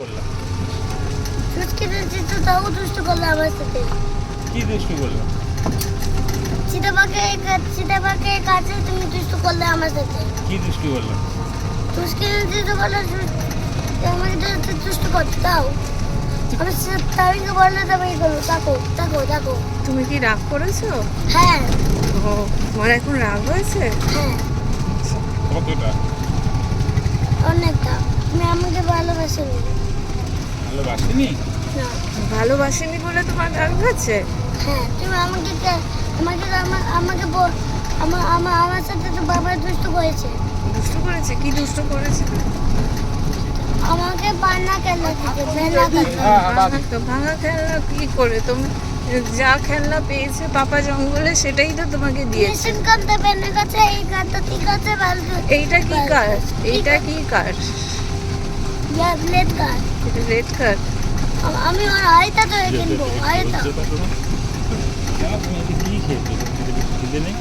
করলাম। ফুচকে দিয়েছি তো তাও দুষ্ট করলে আমার সাথে। কি দুষ্টু করলাম? চিতাবাঘে কাছে তুমি দুষ্ট করলে আমার সাথে। কি দুষ্টু করলাম? ফুচকে দিয়েছি তো বলে আমাকে তো দুষ্ট করতে দাও। আমি তামিকে বললে তবে করবো। তাকো। তুমি কি রাগ করেছো? হ্যাঁ ও, তোমার এখন রাগ হয়েছে? হ্যাঁ কতটা? অনেকটা। তুমি আমাকে ভালোবাসোনি। ভালোবাসিনি? না ভালোবাসেনি বলে তোমার রাগ হয়েছে? হ্যাঁ তুমি আমার সাথে তো বাবা দুষ্ট করেছে। দুষ্ট করেছে? কি দুষ্ট করেছে? আমাকে পান্না খেলনা দিতে ভেলা ভাঙা খেলনা কি করে? তুমি যা খেলনা পেয়েছে পাপা জঙ্গলে সেটাই তো তোমাকে দিয়েছে। মেশিন কাটতে পেনে কাছে এই কাটতে ঠিক আছে ভালো। এইটা কি কার? এইটা কি কার? ইয়া ব্লেড কাট। এটা রেড কার। আমি আর আইতা তো কিনবো আইতা। তুমি কি খেয়েছো? খিদে নেই?